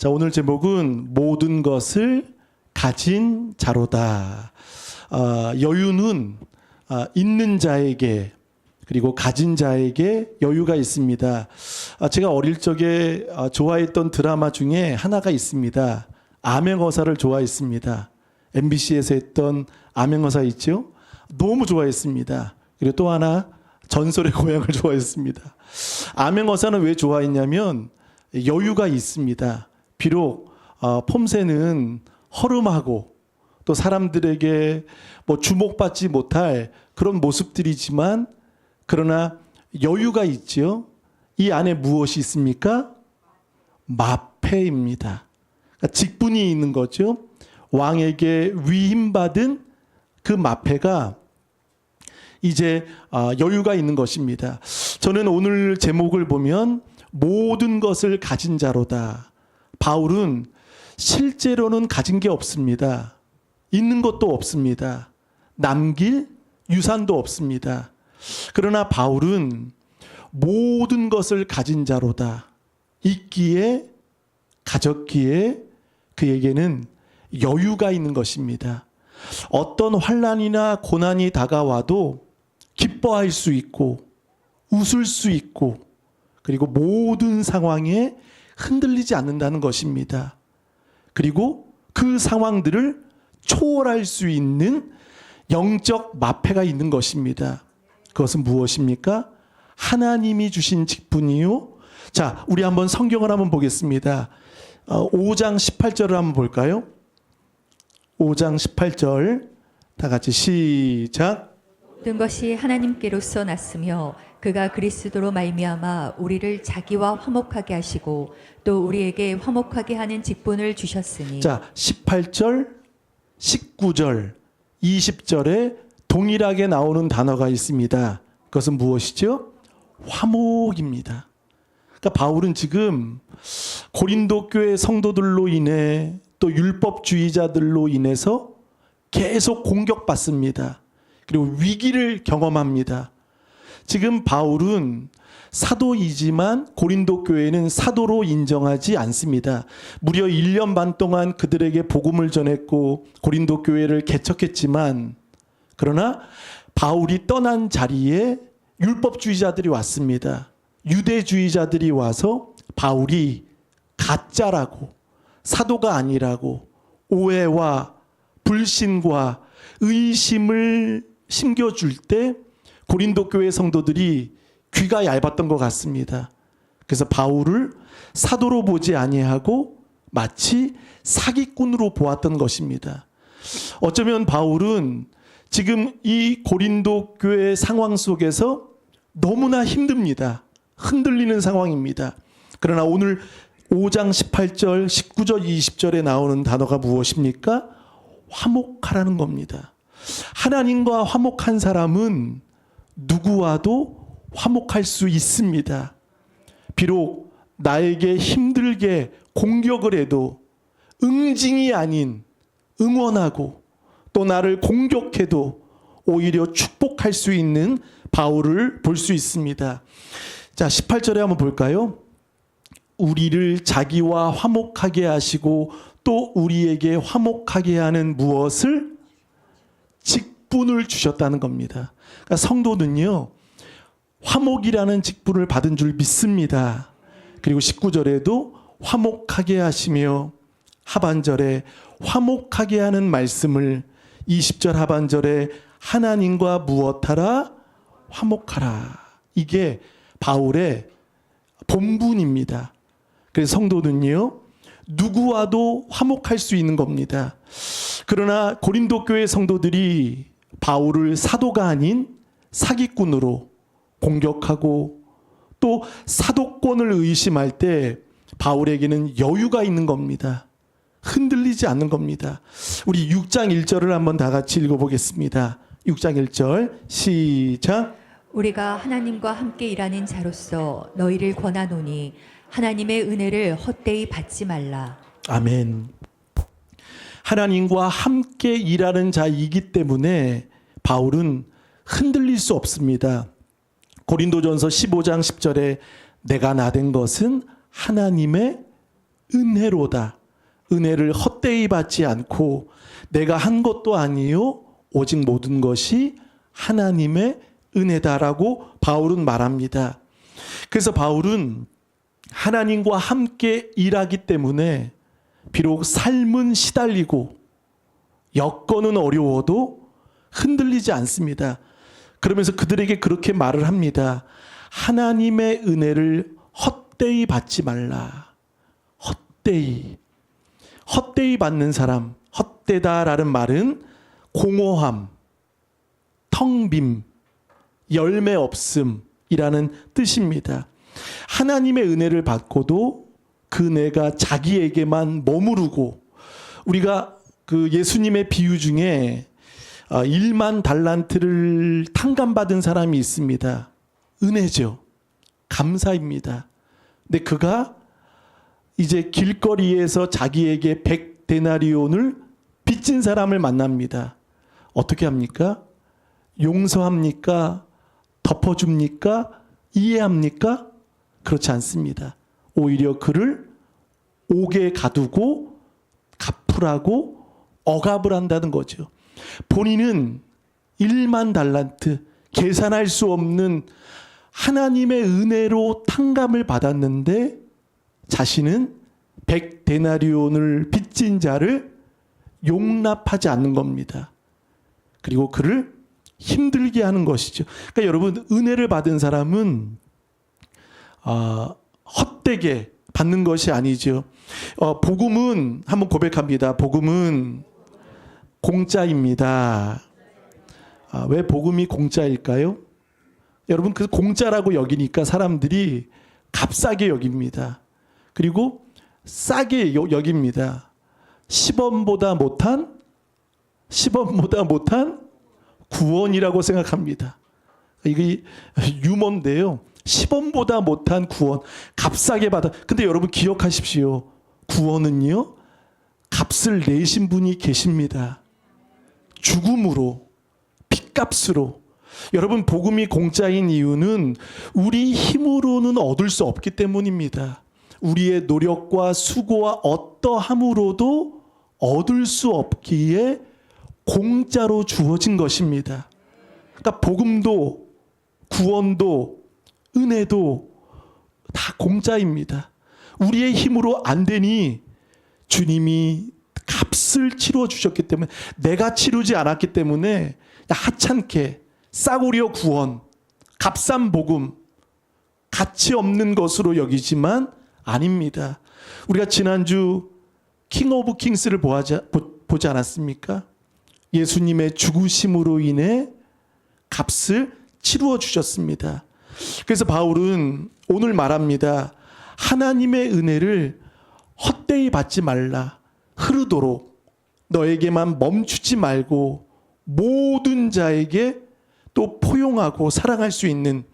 자, 오늘 제목은 모든 것을 가진 자로다. 여유는 있는 자에게 그리고 가진 자에게 여유가 있습니다. 제가 어릴 적에 좋아했던 드라마 중에 하나가 있습니다. 암행어사를 좋아했습니다. MBC에서 했던 암행어사 있죠? 너무 좋아했습니다. 그리고 또 하나 전설의 고향을 좋아했습니다. 암행어사는 왜 좋아했냐면 여유가 있습니다. 비록 폼새는 허름하고 또 사람들에게 뭐 주목받지 못할 그런 모습들이지만 그러나 여유가 있죠. 이 안에 무엇이 있습니까? 마패입니다. 그러니까 직분이 있는 거죠. 왕에게 위임받은 그 마패가 이제 여유가 있는 것입니다. 저는 오늘 제목을 보면 모든 것을 가진 자로다. 바울은 실제로는 가진 게 없습니다. 있는 것도 없습니다. 남길 유산도 없습니다. 그러나 바울은 모든 것을 가진 자로다. 있기에 가졌기에 그에게는 여유가 있는 것입니다. 어떤 환난이나 고난이 다가와도 기뻐할 수 있고 웃을 수 있고 그리고 모든 상황에 흔들리지 않는다는 것입니다. 그리고 그 상황들을 초월할 수 있는 영적 마패가 있는 것입니다. 그것은 무엇입니까? 하나님이 주신 직분이요. 자, 우리 한번 성경을 한번 보겠습니다. 5장 18절을 한번 볼까요? 5장 18절 다 같이 시작. 모든 것이 하나님께로서 났으며 그가 그리스도로 말미암아 우리를 자기와 화목하게 하시고 또 우리에게 화목하게 하는 직분을 주셨으니. 자, 18절, 19절, 20절에 동일하게 나오는 단어가 있습니다. 그것은 무엇이죠? 화목입니다. 그러니까 바울은 지금 고린도 교회 성도들로 인해 또 율법주의자들로 인해서 계속 공격받습니다. 그리고 위기를 경험합니다. 지금 바울은 사도이지만 고린도 교회는 사도로 인정하지 않습니다. 무려 1년 반 동안 그들에게 복음을 전했고 고린도 교회를 개척했지만 그러나 바울이 떠난 자리에 율법주의자들이 왔습니다. 유대주의자들이 와서 바울이 가짜라고 사도가 아니라고 오해와 불신과 의심을 심겨줄 때 고린도 교회 성도들이 귀가 얇았던 것 같습니다. 그래서 바울을 사도로 보지 아니하고 마치 사기꾼으로 보았던 것입니다. 어쩌면 바울은 지금 이 고린도 교회 상황 속에서 너무나 힘듭니다. 흔들리는 상황입니다. 그러나 오늘 5장 18절, 19절, 20절에 나오는 단어가 무엇입니까? 화목하라는 겁니다. 하나님과 화목한 사람은 누구와도 화목할 수 있습니다. 비록 나에게 힘들게 공격을 해도 응징이 아닌 응원하고 또 나를 공격해도 오히려 축복할 수 있는 바울을 볼 수 있습니다. 자, 18절에 한번 볼까요? 우리를 자기와 화목하게 하시고 또 우리에게 화목하게 하는 무엇을? 직분을 주셨다는 겁니다. 그러니까 성도는요, 화목이라는 직분을 받은 줄 믿습니다. 그리고 19절에도 화목하게 하시며 하반절에 화목하게 하는 말씀을 20절 하반절에 하나님과 무엇하라? 화목하라. 이게 바울의 본분입니다. 그래서 성도는요, 누구와도 화목할 수 있는 겁니다. 그러나 고린도 교회 성도들이 바울을 사도가 아닌 사기꾼으로 공격하고 또 사도권을 의심할 때 바울에게는 여유가 있는 겁니다. 흔들리지 않는 겁니다. 우리 6장 1절을 한번 다 같이 읽어보겠습니다. 6장 1절 시작. 우리가 하나님과 함께 일하는 자로서 너희를 권하노니 하나님의 은혜를 헛되이 받지 말라. 아멘. 하나님과 함께 일하는 자이기 때문에 바울은 흔들릴 수 없습니다. 고린도전서 15장 10절에 내가 나된 것은 하나님의 은혜로다. 은혜를 헛되이 받지 않고 내가 한 것도 아니요 오직 모든 것이 하나님의 은혜다라고 바울은 말합니다. 그래서 바울은 하나님과 함께 일하기 때문에 비록 삶은 시달리고 여건은 어려워도 흔들리지 않습니다. 그러면서 그들에게 그렇게 말을 합니다. 하나님의 은혜를 헛되이 받지 말라. 헛되이. 헛되이 받는 사람, 헛되다라는 말은 공허함, 텅빔, 열매 없음이라는 뜻입니다. 하나님의 은혜를 받고도 그 은혜가 자기에게만 머무르고, 우리가 그 예수님의 비유 중에 1만 달란트를 탕감받은 사람이 있습니다. 은혜죠. 감사입니다. 근데 그가 이제 길거리에서 자기에게 100데나리온을 빚진 사람을 만납니다. 어떻게 합니까? 용서합니까? 덮어줍니까? 이해합니까? 그렇지 않습니다. 오히려 그를 옥에 가두고 갚으라고 억압을 한다는 거죠. 본인은 1만 달란트, 계산할 수 없는 하나님의 은혜로 탕감을 받았는데 자신은 100데나리온을 빚진 자를 용납하지 않는 겁니다. 그리고 그를 힘들게 하는 것이죠. 그러니까 여러분, 은혜를 받은 사람은 헛되게 받는 것이 아니죠. 복음은 한번 고백합니다. 복음은 공짜입니다. 왜 복음이 공짜일까요? 여러분, 그 공짜라고 여기니까 사람들이 값싸게 여깁니다. 그리고 싸게 여깁니다. 10원보다 못한 구원이라고 생각합니다. 이게 유머인데요. 10원보다 못한 구원, 값싸게 받아. 근데 여러분 기억하십시오. 구원은요, 값을 내신 분이 계십니다. 죽음으로, 핏값으로. 여러분, 복음이 공짜인 이유는 우리 힘으로는 얻을 수 없기 때문입니다. 우리의 노력과 수고와 어떠함으로도 얻을 수 없기에 공짜로 주어진 것입니다. 그러니까 복음도 구원도 은혜도 다 공짜입니다. 우리의 힘으로 안 되니 주님이 값을 치러 주셨기 때문에, 내가 치르지 않았기 때문에 하찮게 싸구려 구원, 값싼 복음, 가치 없는 것으로 여기지만 아닙니다. 우리가 지난주 킹 오브 킹스를 보지 않았습니까? 예수님의 죽으심으로 인해 값을 치루어 주셨습니다. 그래서 바울은 오늘 말합니다. 하나님의 은혜를 헛되이 받지 말라. 흐르도록 너에게만 멈추지 말고 모든 자에게 또 포용하고 사랑할 수 있는.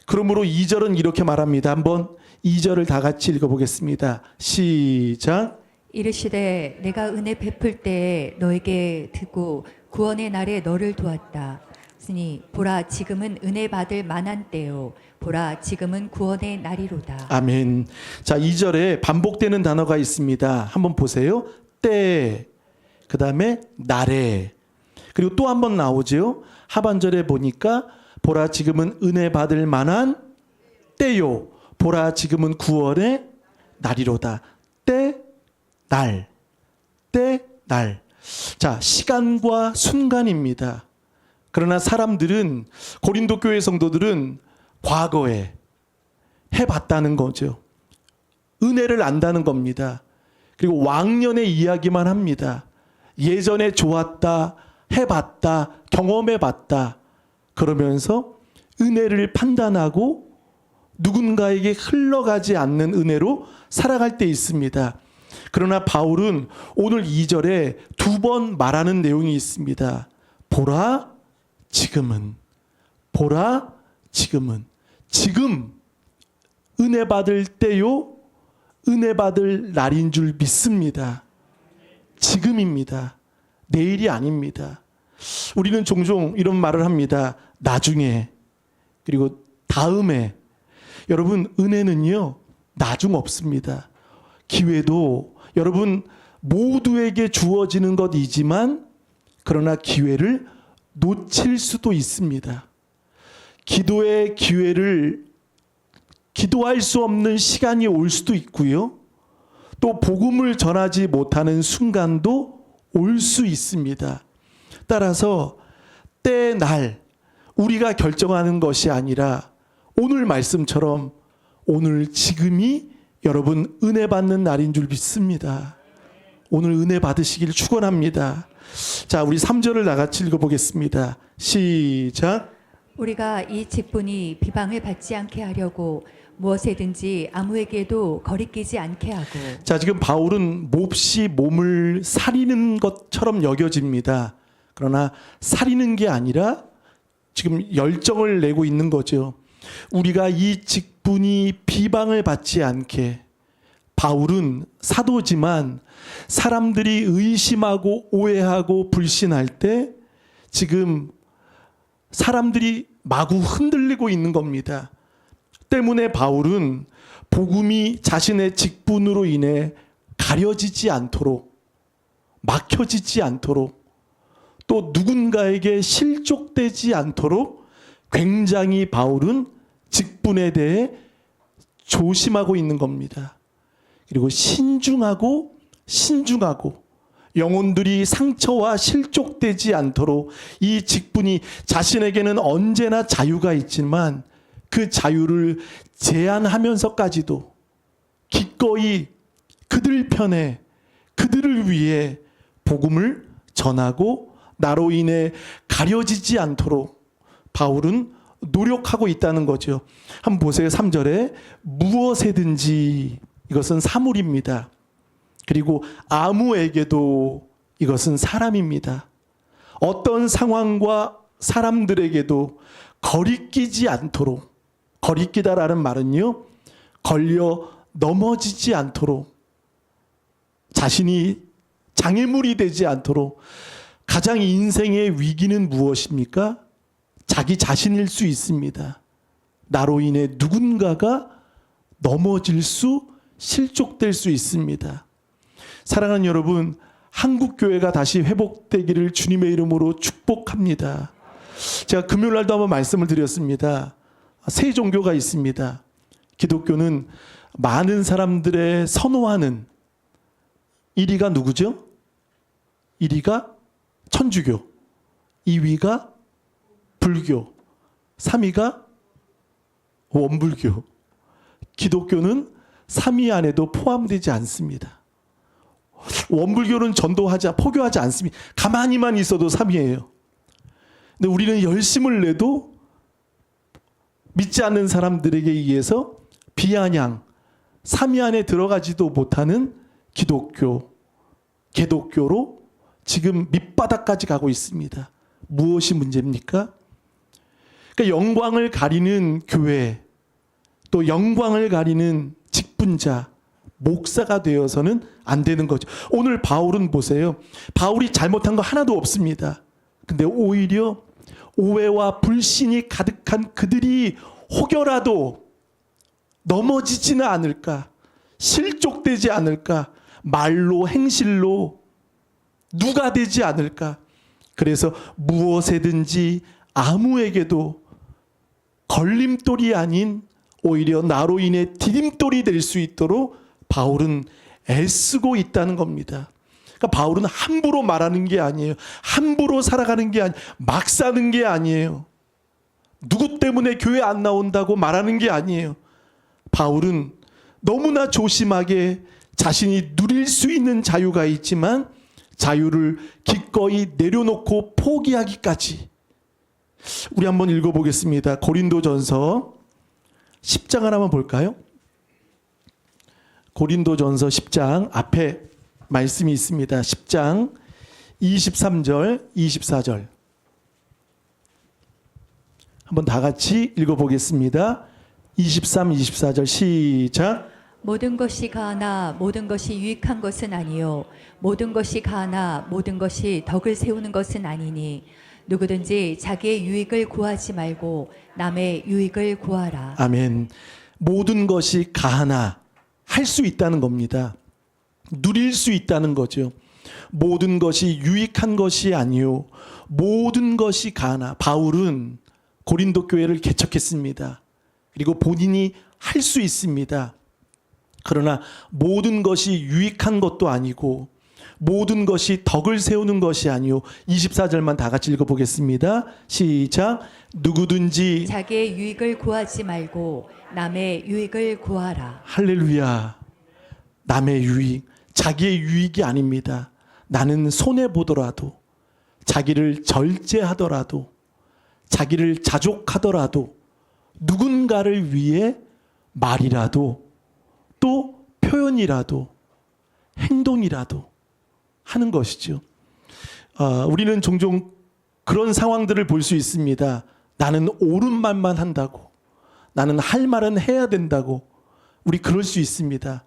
그러므로 2절은 이렇게 말합니다. 한번 2절을 다 같이 읽어보겠습니다. 시작. 이르시되 내가 은혜 베풀 때에 너에게 듣고 구원의 날에 너를 도왔다. 쓰니 보라 지금은 은혜 받을 만한 때요. 보라 지금은 구원의 날이로다. 아멘. 자, 2절에 반복되는 단어가 있습니다. 한번 보세요. 때, 그 다음에 날에. 그리고 또 한 번 나오죠. 하반절에 보니까 보라 지금은 은혜 받을 만한 때요. 보라 지금은 구원의 날이로다. 때, 날. 때, 날. 자, 시간과 순간입니다. 그러나 사람들은, 고린도 교회 성도들은 과거에 해봤다는 거죠. 은혜를 안다는 겁니다. 그리고 왕년의 이야기만 합니다. 예전에 좋았다, 해봤다, 경험해봤다. 그러면서 은혜를 판단하고 누군가에게 흘러가지 않는 은혜로 살아갈 때 있습니다. 그러나 바울은 오늘 2절에 2번 말하는 내용이 있습니다. 보라, 지금은. 보라, 지금은. 지금 은혜 받을 때요, 은혜 받을 날인 줄 믿습니다. 지금입니다. 내일이 아닙니다. 우리는 종종 이런 말을 합니다. 나중에, 그리고 다음에. 여러분, 은혜는요, 나중 없습니다. 기회도 여러분 모두에게 주어지는 것이지만 그러나 기회를 놓칠 수도 있습니다. 기도의 기회를 기도할 수 없는 시간이 올 수도 있고요. 또 복음을 전하지 못하는 순간도 올 수 있습니다. 따라서 때, 날 우리가 결정하는 것이 아니라 오늘 말씀처럼 오늘 지금이 여러분 은혜 받는 날인 줄 믿습니다. 오늘 은혜 받으시길 축원합니다. 자, 우리 3절을 나같이 읽어보겠습니다. 시작. 우리가 이 직분이 비방을 받지 않게 하려고 무엇에든지 아무에게도 거리끼지 않게 하고. 자, 지금 바울은 몹시 몸을 사리는 것처럼 여겨집니다. 그러나 사리는 게 아니라 지금 열정을 내고 있는 거죠. 우리가 이 직분이 비방을 받지 않게. 바울은 사도지만 사람들이 의심하고 오해하고 불신할 때 지금 사람들이 마구 흔들리고 있는 겁니다. 때문에 바울은 복음이 자신의 직분으로 인해 가려지지 않도록, 막혀지지 않도록, 또 누군가에게 실족되지 않도록 굉장히 바울은 직분에 대해 조심하고 있는 겁니다. 그리고 신중하고 영혼들이 상처와 실족되지 않도록 이 직분이 자신에게는 언제나 자유가 있지만 그 자유를 제한하면서까지도 기꺼이 그들 편에 그들을 위해 복음을 전하고 나로 인해 가려지지 않도록 바울은 노력하고 있다는 거죠. 한번 보세요. 3절에 무엇에든지 이것은 사물입니다. 그리고 아무에게도 이것은 사람입니다. 어떤 상황과 사람들에게도 거리끼지 않도록, 거리끼다라는 말은요, 걸려 넘어지지 않도록, 자신이 장애물이 되지 않도록. 가장 인생의 위기는 무엇입니까? 자기 자신일 수 있습니다. 나로 인해 누군가가 넘어질 수, 실족될 수 있습니다. 사랑하는 여러분, 한국교회가 다시 회복되기를 주님의 이름으로 축복합니다. 제가 금요일 날도 한번 말씀을 드렸습니다. 세 종교가 있습니다. 기독교는 많은 사람들의 선호하는 1위가 누구죠? 1위가 천주교, 2위가 불교, 3위가 원불교. 기독교는 3위 안에도 포함되지 않습니다. 원불교는 전도하지, 포교하지 않습니다. 가만히만 있어도 3위예요. 근데 우리는 열심을 내도 믿지 않는 사람들에게 의해서 비아냥, 3위 안에 들어가지도 못하는 기독교, 개독교로 지금 밑바닥까지 가고 있습니다. 무엇이 문제입니까? 그러니까 영광을 가리는 교회, 또 영광을 가리는 직분자, 목사가 되어서는 안 되는 거죠. 오늘 바울은 보세요. 바울이 잘못한 거 하나도 없습니다. 근데 오히려 오해와 불신이 가득한 그들이 혹여라도 넘어지지는 않을까, 실족되지 않을까, 말로 행실로 누가 되지 않을까. 그래서 무엇에든지 아무에게도 걸림돌이 아닌 오히려 나로 인해 디딤돌이 될 수 있도록 바울은 애쓰고 있다는 겁니다. 그러니까 바울은 함부로 말하는 게 아니에요. 함부로 살아가는 게 아니에요. 막 사는 게 아니에요. 누구 때문에 교회 안 나온다고 말하는 게 아니에요. 바울은 너무나 조심하게 자신이 누릴 수 있는 자유가 있지만 자유를 기꺼이 내려놓고 포기하기까지. 우리 한번 읽어보겠습니다. 고린도전서 10장을 한번 볼까요? 고린도전서 10장 앞에 말씀이 있습니다. 10장 23절, 24절. 한번 다 같이 읽어보겠습니다. 23, 24절 시작. 모든 것이 가하나 모든 것이 유익한 것은 아니요 모든 것이 가하나 모든 것이 덕을 세우는 것은 아니니 누구든지 자기의 유익을 구하지 말고 남의 유익을 구하라. 아멘. 모든 것이 가하나 할 수 있다는 겁니다. 누릴 수 있다는 거죠. 모든 것이 유익한 것이 아니요 모든 것이 가나. 바울은 고린도 교회를 개척했습니다. 그리고 본인이 할 수 있습니다. 그러나 모든 것이 유익한 것도 아니고 모든 것이 덕을 세우는 것이 아니요. 24절만 다 같이 읽어보겠습니다. 시작. 누구든지 자기의 유익을 구하지 말고 남의 유익을 구하라. 할렐루야. 남의 유익, 자기의 유익이 아닙니다. 나는 손해보더라도, 자기를 절제하더라도, 자기를 자족하더라도, 누군가를 위해 말이라도, 또 표현이라도, 행동이라도 하는 것이죠. 우리는 종종 그런 상황들을 볼 수 있습니다. 나는 옳은 말만 한다고, 나는 할 말은 해야 된다고, 우리 그럴 수 있습니다.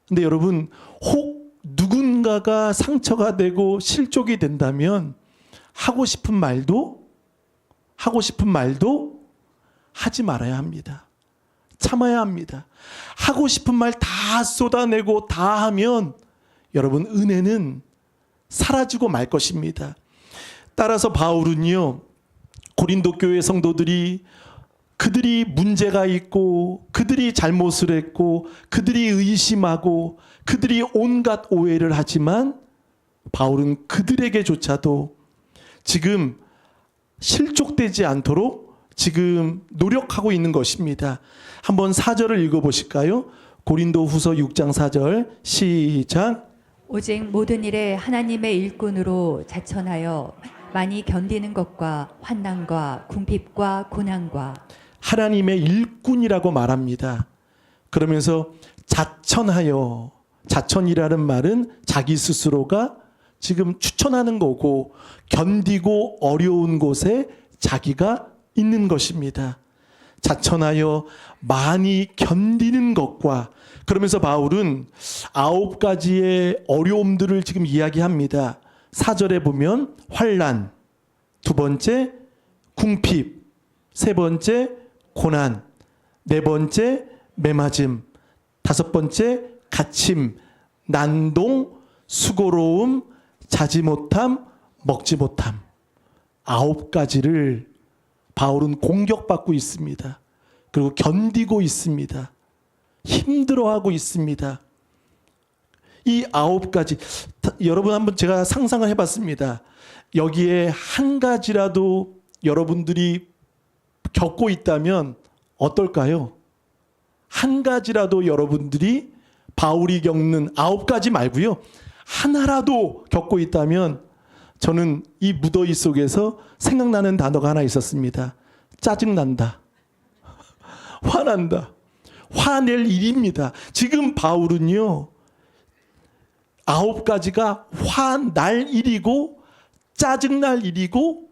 근데 여러분, 혹 누군가가 상처가 되고 실족이 된다면 하고 싶은 말도 하지 말아야 합니다. 참아야 합니다. 하고 싶은 말 다 쏟아내고 다 하면 여러분 은혜는 사라지고 말 것입니다. 따라서 바울은요, 고린도 교회 성도들이 그들이 문제가 있고 그들이 잘못을 했고 그들이 의심하고 그들이 온갖 오해를 하지만 바울은 그들에게조차도 지금 실족되지 않도록 지금 노력하고 있는 것입니다. 한번 4절을 읽어보실까요? 고린도 후서 6장 4절 시작. 오직 모든 일에 하나님의 일꾼으로 자천하여 많이 견디는 것과 환난과 궁핍과 고난과 하나님의 일꾼이라고 말합니다. 그러면서 자천하여, 자천이라는 말은 자기 스스로가 지금 추천하는 거고 견디고 어려운 곳에 자기가 있는 것입니다. 자천하여 많이 견디는 것과, 그러면서 바울은 9가지의 어려움들을 지금 이야기합니다. 4절에 보면 환난, 2번째 궁핍, 3번째 고난, 4번째 매맞음, 5번째 갇힘, 난동, 수고로움, 자지 못함, 먹지 못함. 9가지를 바울은 공격받고 있습니다. 그리고 견디고 있습니다. 힘들어하고 있습니다. 이 9가지, 여러분 한번 제가 상상을 해봤습니다. 여기에 한 가지라도 여러분들이 겪고 있다면 어떨까요? 한 가지라도 여러분들이 바울이 겪는 9가지 말고요, 하나라도 겪고 있다면 저는 이 무더위 속에서 생각나는 단어가 하나 있었습니다. 짜증난다. 화난다. 화낼 일입니다. 지금 바울은요, 9가지가 화날 일이고 짜증날 일이고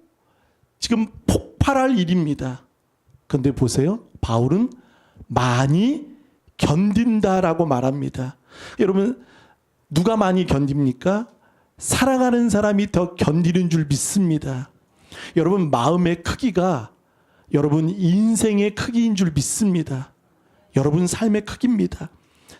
지금 폭발할 일입니다. 그런데 보세요. 바울은 많이 견딘다라고 말합니다. 여러분, 누가 많이 견딥니까? 사랑하는 사람이 더 견디는 줄 믿습니다. 여러분, 마음의 크기가 여러분 인생의 크기인 줄 믿습니다. 여러분 삶의 크기입니다.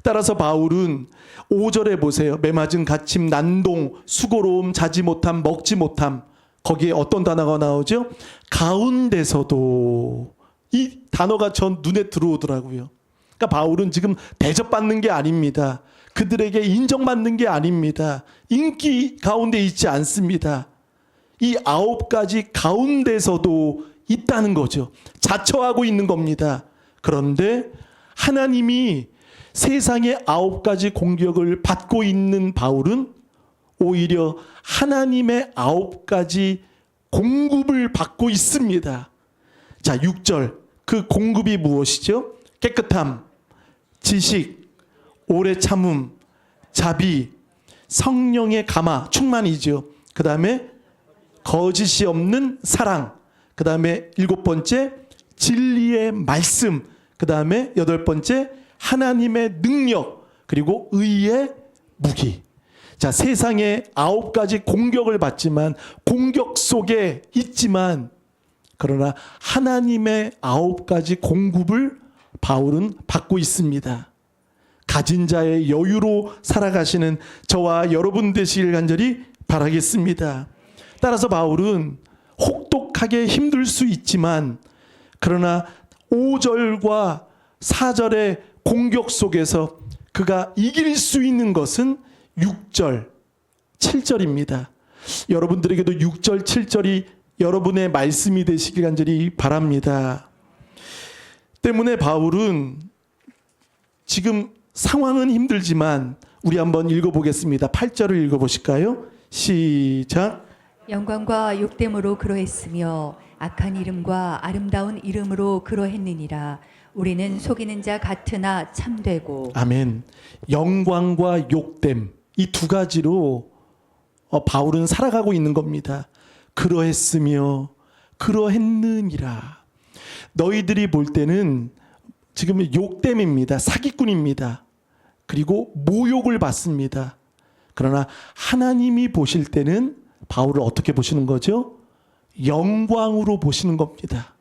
따라서 바울은 5절에 보세요. 매맞은 갇힘, 난동, 수고로움, 자지 못함, 먹지 못함. 거기에 어떤 단어가 나오죠? 가운데서도. 이 단어가 전 눈에 들어오더라고요. 그러니까 바울은 지금 대접받는 게 아닙니다. 그들에게 인정받는 게 아닙니다. 인기 가운데 있지 않습니다. 이 9가지 가운데서도 있다는 거죠. 자처하고 있는 겁니다. 그런데 하나님이 세상의 9가지 공격을 받고 있는 바울은 오히려 하나님의 9가지 공급을 받고 있습니다. 자, 6절. 그 공급이 무엇이죠? 깨끗함, 지식, 오래 참음, 자비, 성령의 감화, 충만이죠. 그 다음에 거짓이 없는 사랑, 그 다음에 7번째 진리의 말씀, 그 다음에 8번째 하나님의 능력, 그리고 의의 무기. 자, 세상에 9가지 공격을 받지만, 공격 속에 있지만, 그러나 하나님의 9가지 공급을 바울은 받고 있습니다. 가진 자의 여유로 살아가시는 저와 여러분 되시길 간절히 바라겠습니다. 따라서 바울은 혹독하게 힘들 수 있지만 그러나 5절과 4절의 공격 속에서 그가 이길 수 있는 것은 6절, 7절입니다. 여러분들에게도 6절, 7절이 여러분의 말씀이 되시길 간절히 바랍니다. 때문에 바울은 지금 상황은 힘들지만 우리 한번 읽어보겠습니다. 8절을 읽어보실까요? 시작. 영광과 욕됨으로 그러했으며 악한 이름과 아름다운 이름으로 그러했느니라. 우리는 속이는 자 같으나 참되고. 아멘. 영광과 욕됨, 이 두 가지로 바울은 살아가고 있는 겁니다. 그러했으며 그러했느니라. 너희들이 볼 때는 지금 욕됨입니다. 사기꾼입니다. 그리고 모욕을 받습니다. 그러나 하나님이 보실 때는 바울을 어떻게 보시는 거죠? 영광으로 보시는 겁니다.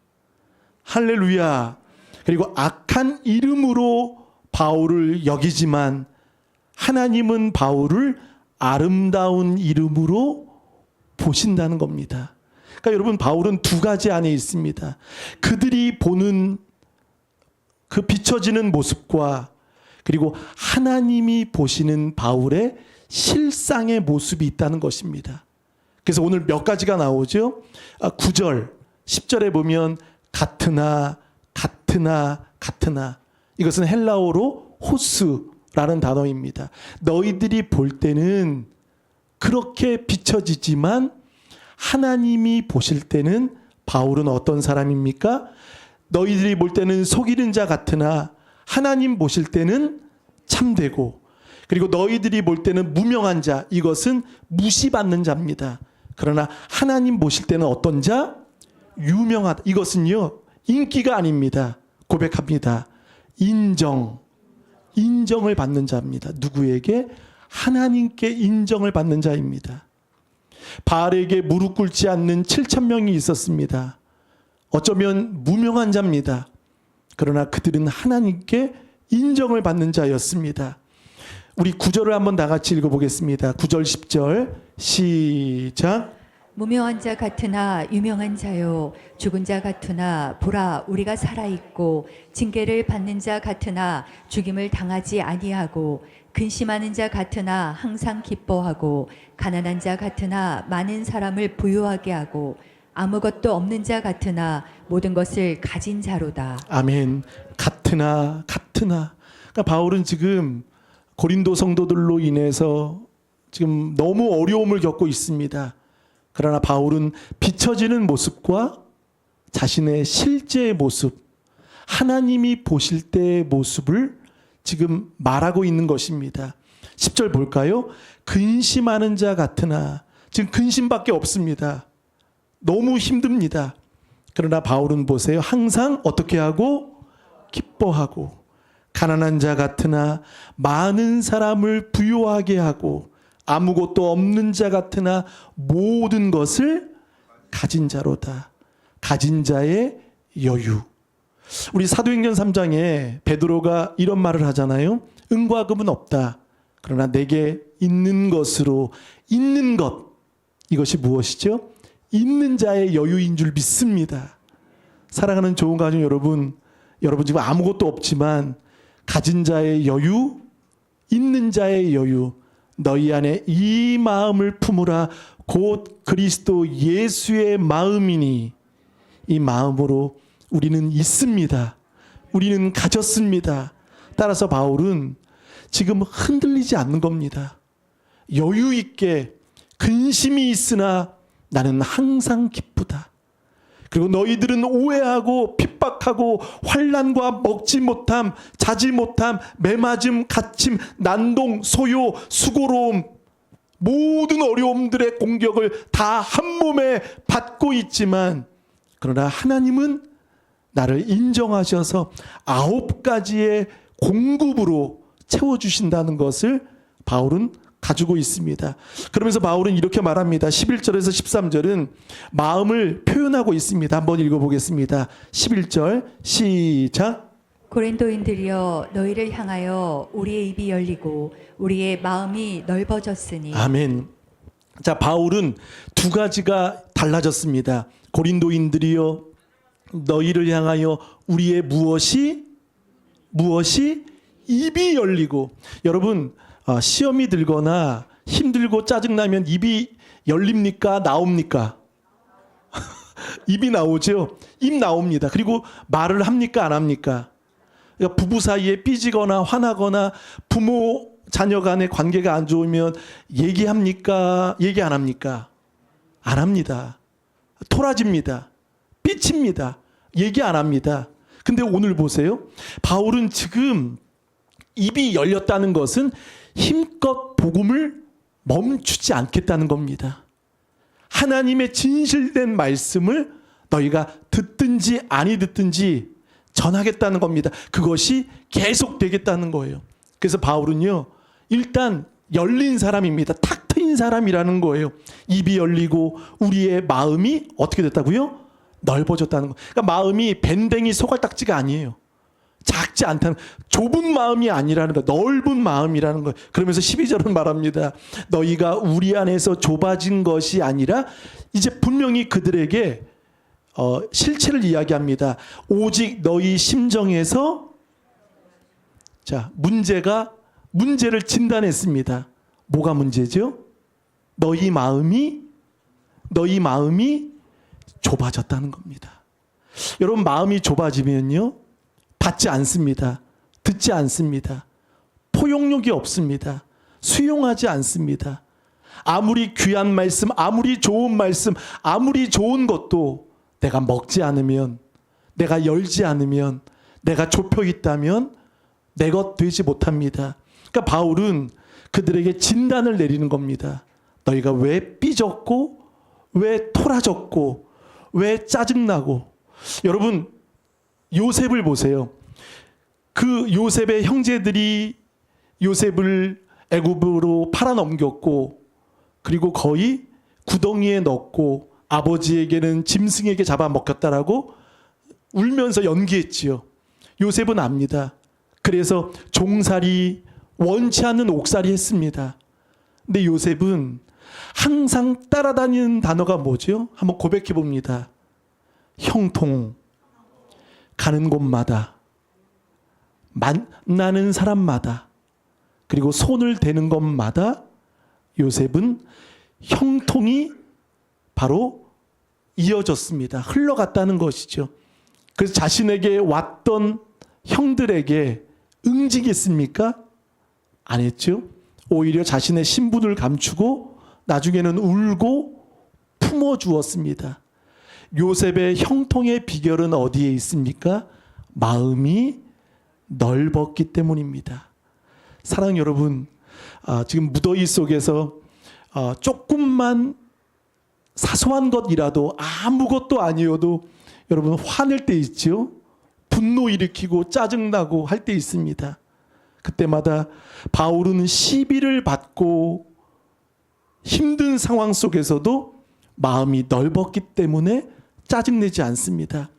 할렐루야. 그리고 악한 이름으로 바울을 여기지만 하나님은 바울을 아름다운 이름으로 보신다는 겁니다. 그러니까 여러분, 바울은 두 가지 안에 있습니다. 그들이 보는 그 비춰지는 모습과 그리고 하나님이 보시는 바울의 실상의 모습이 있다는 것입니다. 그래서 오늘 몇 가지가 나오죠? 9절, 10절에 보면 같으나 이것은 헬라어로 호스라는 단어입니다. 너희들이 볼 때는 그렇게 비춰지지만 하나님이 보실 때는 바울은 어떤 사람입니까? 너희들이 볼 때는 속이는 자 같으나 하나님 보실 때는 참되고, 그리고 너희들이 볼 때는 무명한 자, 이것은 무시받는 자입니다. 그러나 하나님 보실 때는 어떤 자? 유명하다. 이것은요, 인기가 아닙니다. 고백합니다. 인정을 받는 자입니다. 누구에게? 하나님께 인정을 받는 자입니다. 바알에게 무릎 꿇지 않는 7,000명이 있었습니다. 어쩌면 무명한 자입니다. 그러나 그들은 하나님께 인정을 받는 자였습니다. 우리 9절을 한번 다 같이 읽어보겠습니다. 9절 10절 시작. 무명한 자 같으나 유명한 자요, 죽은 자 같으나 보라 우리가 살아있고, 징계를 받는 자 같으나 죽임을 당하지 아니하고, 근심하는 자 같으나 항상 기뻐하고, 가난한 자 같으나 많은 사람을 부유하게 하고, 아무것도 없는 자 같으나 모든 것을 가진 자로다. 아멘. 같으나. 그러니까 바울은 지금 고린도 성도들로 인해서 지금 너무 어려움을 겪고 있습니다. 그러나 바울은 비춰지는 모습과 자신의 실제의 모습, 하나님이 보실 때의 모습을 지금 말하고 있는 것입니다. 10절 볼까요? 근심하는 자 같으나, 지금 근심밖에 없습니다. 너무 힘듭니다. 그러나 바울은 보세요. 항상 어떻게 하고? 기뻐하고. 가난한 자 같으나 많은 사람을 부유하게 하고, 아무것도 없는 자 같으나 모든 것을 가진 자로다. 가진 자의 여유. 우리 사도행전 3장에 베드로가 이런 말을 하잖아요. 은과 금은 없다. 그러나 내게 있는 것으로, 있는 것, 이것이 무엇이죠? 있는 자의 여유인 줄 믿습니다. 사랑하는 좋은 가족 여러분 지금 아무것도 없지만 가진 자의 여유, 있는 자의 여유, 너희 안에 이 마음을 품으라. 곧 그리스도 예수의 마음이니. 이 마음으로 우리는 있습니다. 우리는 가졌습니다. 따라서 바울은 지금 흔들리지 않는 겁니다. 여유 있게 근심이 있으나 나는 항상 기쁘다. 그리고 너희들은 오해하고 핍박하고 환난과 먹지 못함, 자지 못함, 매맞음, 갇힘, 난동, 소요, 수고로움, 모든 어려움들의 공격을 다 한 몸에 받고 있지만, 그러나 하나님은 나를 인정하셔서 9가지의 공급으로 채워주신다는 것을 바울은 가지고 있습니다. 그러면서 바울은 이렇게 말합니다. 11절에서 13절은 마음을 표현하고 있습니다. 한번 읽어보겠습니다. 11절 시작. 고린도인들이여 너희를 향하여 우리의 입이 열리고 우리의 마음이 넓어졌으니. 아멘. 자, 바울은 두 가지가 달라졌습니다. 고린도인들이여 너희를 향하여 우리의 무엇이 입이 열리고. 여러분, 시험이 들거나 힘들고 짜증나면 입이 열립니까? 나옵니까? 입이 나오죠. 입 나옵니다. 그리고 말을 합니까? 안 합니까? 그러니까 부부 사이에 삐지거나 화나거나 부모 자녀 간의 관계가 안 좋으면 얘기합니까? 얘기 안 합니까? 안 합니다. 토라집니다. 삐칩니다. 얘기 안 합니다. 근데 오늘 보세요. 바울은 지금 입이 열렸다는 것은 힘껏 복음을 멈추지 않겠다는 겁니다. 하나님의 진실된 말씀을 너희가 듣든지 아니 듣든지 전하겠다는 겁니다. 그것이 계속되겠다는 거예요. 그래서 바울은요, 일단 열린 사람입니다. 탁 트인 사람이라는 거예요. 입이 열리고 우리의 마음이 어떻게 됐다고요? 넓어졌다는 거. 그러니까 마음이 밴댕이 소갈딱지가 아니에요. 작지 않다는, 좁은 마음이 아니라는 거, 넓은 마음이라는 거예요. 그러면서 12절은 말합니다. 너희가 우리 안에서 좁아진 것이 아니라, 이제 분명히 그들에게 실체를 이야기합니다. 오직 너희 심정에서, 자, 문제를 진단했습니다. 뭐가 문제죠? 너희 마음이 좁아졌다는 겁니다. 여러분, 마음이 좁아지면요, 받지 않습니다. 듣지 않습니다. 포용력이 없습니다. 수용하지 않습니다. 아무리 귀한 말씀, 아무리 좋은 말씀, 아무리 좋은 것도 내가 먹지 않으면, 내가 열지 않으면, 내가 좁혀 있다면 내 것 되지 못합니다. 그러니까 바울은 그들에게 진단을 내리는 겁니다. 너희가 왜 삐졌고, 왜 토라졌고, 왜 짜증나고. 여러분, 요셉을 보세요. 그 요셉의 형제들이 요셉을 애굽으로 팔아넘겼고, 그리고 거의 구덩이에 넣고 아버지에게는 짐승에게 잡아먹혔다라고 울면서 연기했지요. 요셉은 압니다. 그래서 종살이, 원치 않는 옥살이 했습니다. 근데 요셉은 항상 따라다니는 단어가 뭐죠? 한번 고백해 봅니다. 형통, 가는 곳마다, 만나는 사람마다, 그리고 손을 대는 것마다 요셉은 형통이 바로 이어졌습니다. 흘러갔다는 것이죠. 그래서 자신에게 왔던 형들에게 응징했습니까? 안 했죠. 오히려 자신의 신분을 감추고 나중에는 울고 품어주었습니다. 요셉의 형통의 비결은 어디에 있습니까? 마음이 넓었기 때문입니다. 사랑 여러분, 지금 무더위 속에서 조금만 사소한 것이라도, 아무것도 아니어도 여러분 화낼 때 있죠. 분노 일으키고 짜증나고 할 때 있습니다. 그때마다 바울은 시비를 받고 힘든 상황 속에서도 마음이 넓었기 때문에 짜증내지 않습니다.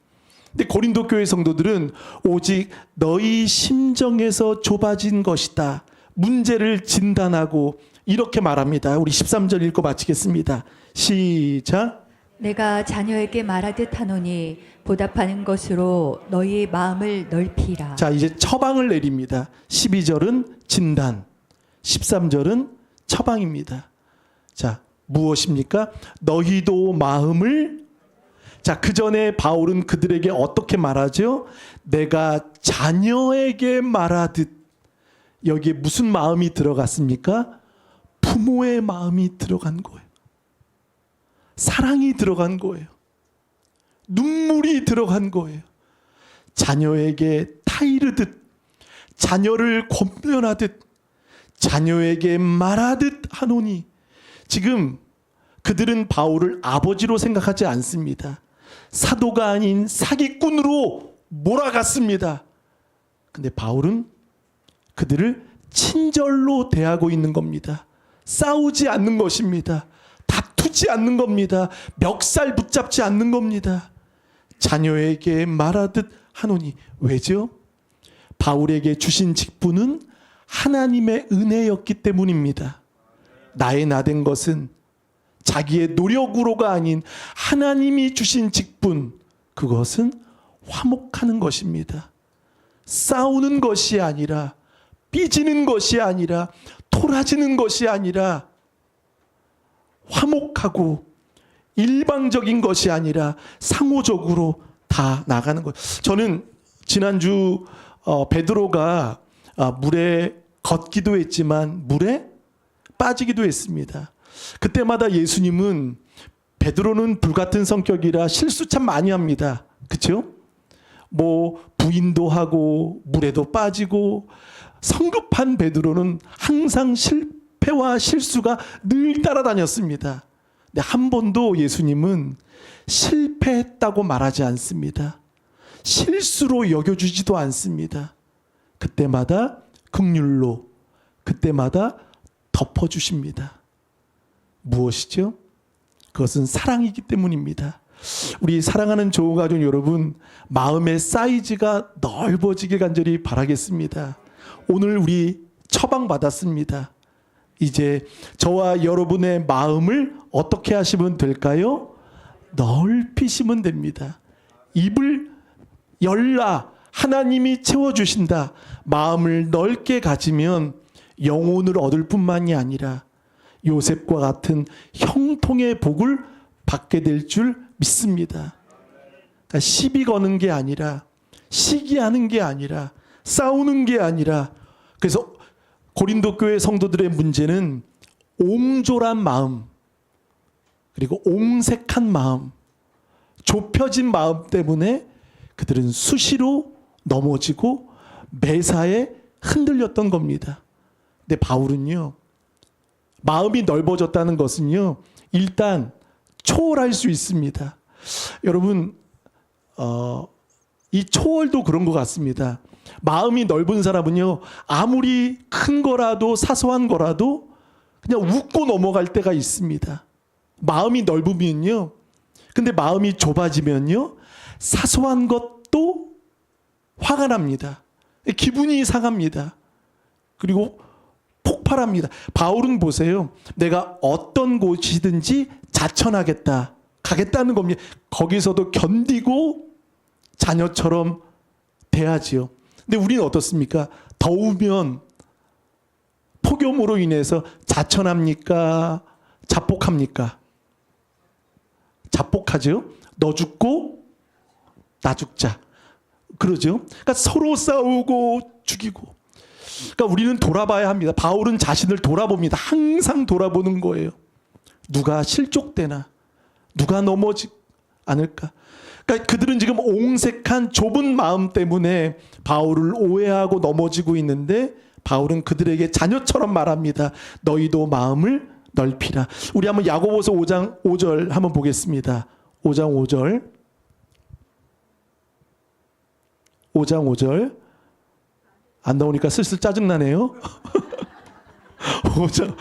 근데 고린도 교회 성도들은 오직 너희 심정에서 좁아진 것이다. 문제를 진단하고 이렇게 말합니다. 우리 13절 읽고 마치겠습니다. 시작. 내가 자녀에게 말하듯 하노니 보답하는 것으로 너희의 마음을 넓히라. 자, 이제 처방을 내립니다. 12절은 진단, 13절은 처방입니다. 자, 무엇입니까? 너희도 마음을, 자, 그 전에 바울은 그들에게 어떻게 말하죠? 내가 자녀에게 말하듯. 여기에 무슨 마음이 들어갔습니까? 부모의 마음이 들어간 거예요. 사랑이 들어간 거예요. 눈물이 들어간 거예요. 자녀에게 타이르듯, 자녀를 권면하듯, 자녀에게 말하듯 하노니. 지금 그들은 바울을 아버지로 생각하지 않습니다. 사도가 아닌 사기꾼으로 몰아갔습니다. 근데 바울은 그들을 친절로 대하고 있는 겁니다. 싸우지 않는 것입니다. 다투지 않는 겁니다. 멱살 붙잡지 않는 겁니다. 자녀에게 말하듯 하노니. 왜죠? 바울에게 주신 직분은 하나님의 은혜였기 때문입니다. 나의 나된 것은 자기의 노력으로가 아닌 하나님이 주신 직분, 그것은 화목하는 것입니다. 싸우는 것이 아니라, 삐지는 것이 아니라, 토라지는 것이 아니라, 화목하고 일방적인 것이 아니라 상호적으로 다 나가는 것. 저는 지난주 베드로가 물에 걷기도 했지만 물에 빠지기도 했습니다. 그때마다 예수님은 베드로는 불같은 성격이라 실수 참 많이 합니다. 그렇죠? 뭐 부인도 하고 물에도 빠지고, 성급한 베드로는 항상 실패와 실수가 늘 따라다녔습니다. 근데 한 번도 예수님은 실패했다고 말하지 않습니다. 실수로 여겨주지도 않습니다. 그때마다 긍휼로, 그때마다 덮어주십니다. 무엇이죠? 그것은 사랑이기 때문입니다. 우리 사랑하는 조가족 여러분, 마음의 사이즈가 넓어지길 간절히 바라겠습니다. 오늘 우리 처방받았습니다. 이제 저와 여러분의 마음을 어떻게 하시면 될까요? 넓히시면 됩니다. 입을 열라, 하나님이 채워주신다. 마음을 넓게 가지면 영혼을 얻을 뿐만이 아니라 요셉과 같은 형통의 복을 받게 될 줄 믿습니다. 그러니까 시비 거는 게 아니라, 시기하는 게 아니라, 싸우는 게 아니라, 그래서 고린도 교회 성도들의 문제는 옹졸한 마음, 그리고 옹색한 마음, 좁혀진 마음 때문에 그들은 수시로 넘어지고 매사에 흔들렸던 겁니다. 근데 바울은요, 마음이 넓어졌다는 것은요, 일단 초월할 수 있습니다. 여러분, 이 초월도 그런 것 같습니다. 마음이 넓은 사람은요, 아무리 큰 거라도 사소한 거라도 그냥 웃고 넘어갈 때가 있습니다. 마음이 넓으면요, 근데 마음이 좁아지면요, 사소한 것도 화가 납니다. 기분이 상합니다. 그리고 폭발합니다. 바울은 보세요. 내가 어떤 곳이든지 자천하겠다, 가겠다는 겁니다. 거기서도 견디고 자녀처럼 돼야지요. 근데 우리는 어떻습니까? 더우면 폭염으로 인해서 자천합니까? 자폭합니까? 자폭하죠. 너 죽고 나 죽자. 그러죠. 그러니까 서로 싸우고 죽이고. 그러니까 우리는 돌아봐야 합니다. 바울은 자신을 돌아봅니다. 항상 돌아보는 거예요. 누가 실족되나? 누가 넘어지 않을까? 그러니까 그들은 지금 옹색한 좁은 마음 때문에 바울을 오해하고 넘어지고 있는데, 바울은 그들에게 자녀처럼 말합니다. 너희도 마음을 넓히라. 우리 한번 야고보서 5장 5절 한번 보겠습니다. 5장 5절. 5장 5절. 안 나오니까 슬슬 짜증나네요. 5장.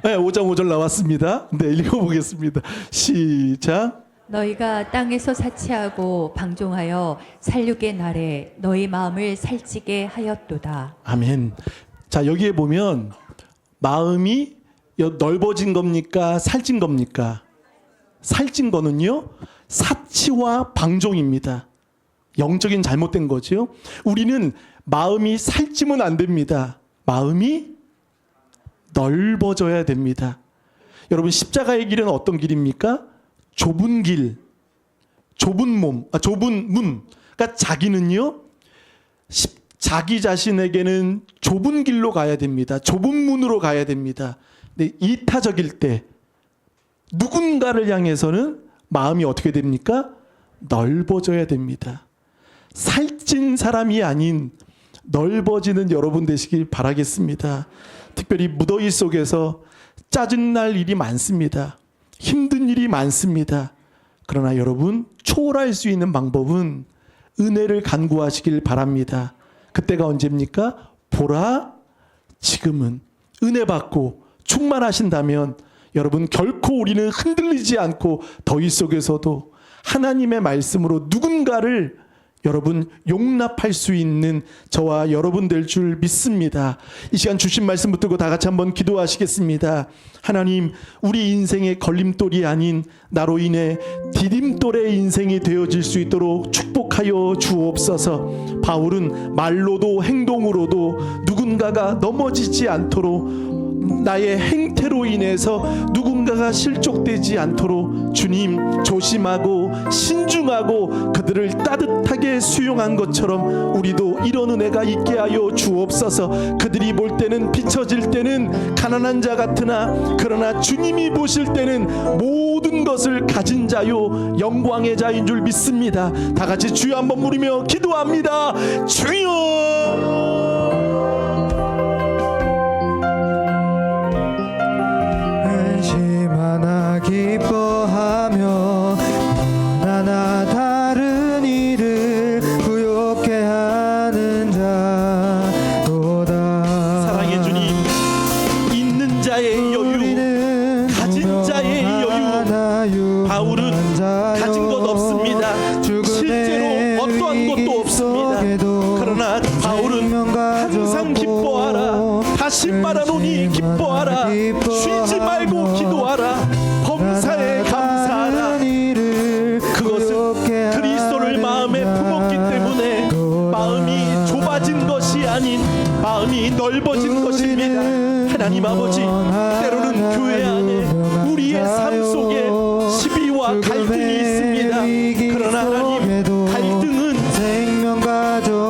네, 5장 5절 나왔습니다. 네, 읽어보겠습니다. 시작. 너희가 땅에서 사치하고 방종하여 살육의 날에 너희 마음을 살찌게 하였도다. 아멘. 자, 여기에 보면 마음이 넓어진 겁니까? 살찐 겁니까? 살찐 거는요, 사치와 방종입니다. 영적인 잘못된 거죠. 우리는 마음이 살찌면 안 됩니다. 마음이 넓어져야 됩니다. 여러분, 십자가의 길은 어떤 길입니까? 좁은 길, 좁은 몸, 좁은 문. 그러니까 자기는요, 자기 자신에게는 좁은 길로 가야 됩니다. 좁은 문으로 가야 됩니다. 근데 이타적일 때 누군가를 향해서는 마음이 어떻게 됩니까? 넓어져야 됩니다. 살찐 사람이 아닌 넓어지는 여러분 되시길 바라겠습니다. 특별히 무더위 속에서 짜증날 일이 많습니다. 힘든 일이 많습니다. 그러나 여러분, 초월할 수 있는 방법은 은혜를 간구하시길 바랍니다. 그때가 언제입니까? 보라, 지금은. 은혜 받고 충만하신다면 여러분, 결코 우리는 흔들리지 않고 더위 속에서도 하나님의 말씀으로 누군가를 여러분 용납할 수 있는 저와 여러분 될 줄 믿습니다. 이 시간 주신 말씀 붙들고 다 같이 한번 기도하시겠습니다. 하나님, 우리 인생의 걸림돌이 아닌 나로 인해 디딤돌의 인생이 되어질 수 있도록 축복하여 주옵소서. 바울은 말로도 행동으로도 누군가가 넘어지지 않도록, 나의 행태로 인해서 누군가가 실족되지 않도록 주님 조심하고 신중하고 그들을 따뜻하게 수용한 것처럼 우리도 이런 은혜가 있게 하여 주옵소서. 그들이 볼 때는 비춰질 때는 가난한 자 같으나 그러나 주님이 보실 때는 모든 것을 가진 자요 영광의 자인 줄 믿습니다. 다 같이 주여 한번 부르며 기도합니다. 주여. 기뻐하며 하나 다른 이를 부욕해 하는 자로다. 사랑의 주님, 있는 자의 여유, 가진 자의 여유. 바울은 가진 것 없습니다. 실제로 어떠한 것도 없습니다. 그러나 바울은 항상 기뻐하라. 다시 말하노니 기뻐하라. 쉬지 말고 기도하라. 범사에 감사하라. 그것은 그리스도를 마음에 품었기 때문에 마음이 좁아진 것이 아닌 마음이 넓어진 것입니다. 하나님 아버지, 때로는 교회 안에 우리의 삶 속에 시비와 갈등이 있습니다. 그러나 하나님, 갈등은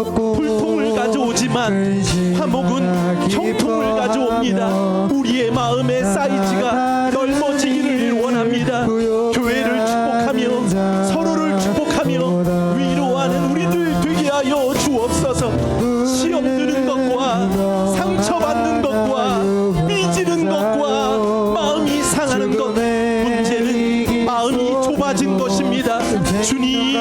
불통을 가져오지만 화목은 형통을 가져옵니다. 우리의 마음의 사이즈가 넓어지기를 원합니다. 교회를 축복하며 서로를 축복하며 위로하는 우리들 되게 하여 주옵소서. 시험 드는 것과 상처받는 것과 삐지는 것과 마음이 상하는 것, 문제는 마음이 좁아진 것입니다. 주님,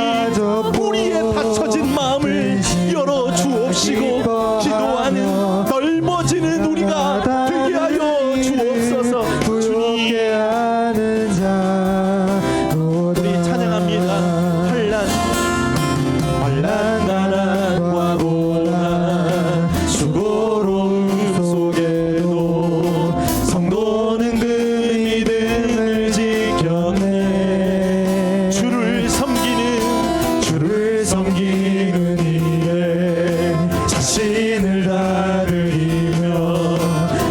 우리의 닫혀진 마음을 열어 주옵시고 기도하는 넓어지는 우리가 되게 하여 주옵소서. 주님, 우리 찬양합니다. 환난 가난과 고난 수고로움 속에도 성도는 그 믿음을 지켰네. 주를 섬기는 일에 자신을 다르리며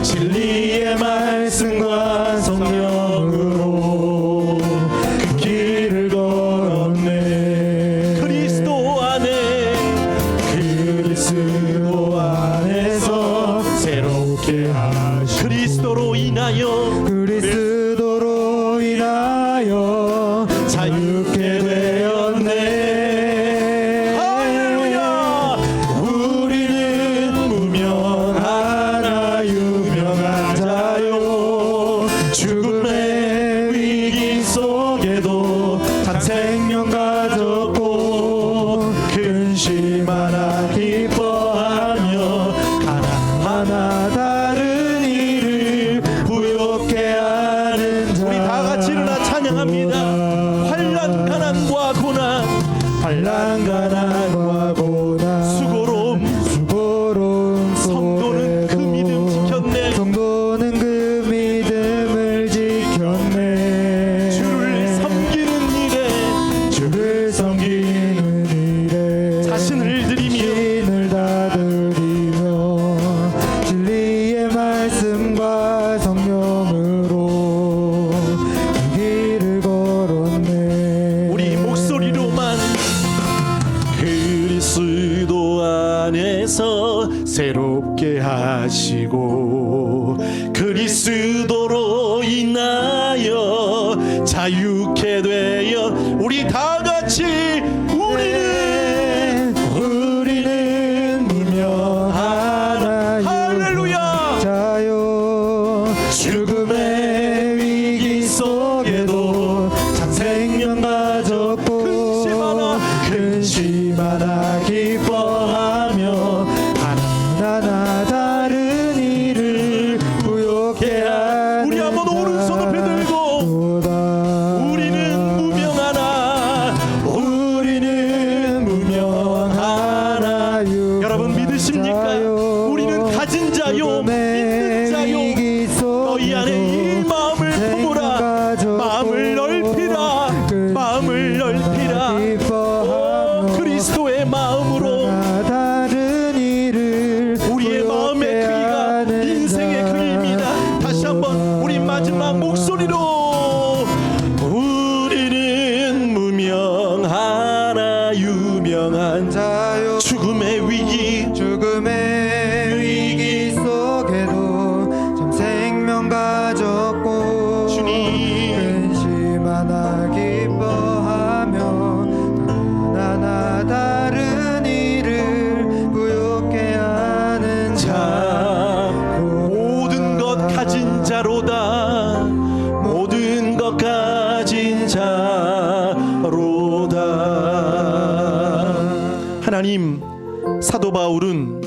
진리의 말씀과 성령으로 그 길을 걸었네. 그리스도 안에서 새롭게 하시고 그리스도로 인하여 자유케 되었네. 할렐루야. 우리는 무명하나 유명한 자요. 죽음의 위기 속에도 참 생명 가졌고 근심하나 기뻐하며 하나 다른 일을 부욕해 하는 자. 우리 다 같이 일어나 찬양합니다. 환난 가난과 고난 수고로움 성도는 그 믿음 지켰네. 주를 섬기는 일에 자신을 드리며 진리의 말씀과 성령으로 그 길을 걸었네. 우리 목소리로만 그리스도 안에서 새롭게 하시고 그리스도로 인하여 자유케 되어 우리 다 같이 우리는 무명하나 할렐루야 자요. 죽음의 위기 속에도 참 생명 가졌고 근심하나 기뻐하며 하나 다른 일을 부욕해 하는 우리 한번 오른손 높이 들고 우리는 무명하나 그입니다. 다시 한번 우리 마지막 목소리로 우리는 무명하나 유명한 자요 죽음의 위기 죽음의 위기 속에도 참 생명 가졌고 주님 근심 하나 기뻐하며 하나 다른 일을 부욕해 하는 자 모든 것 가진 자로다 모든 것 가진 자로다. 하나님, 사도 바울은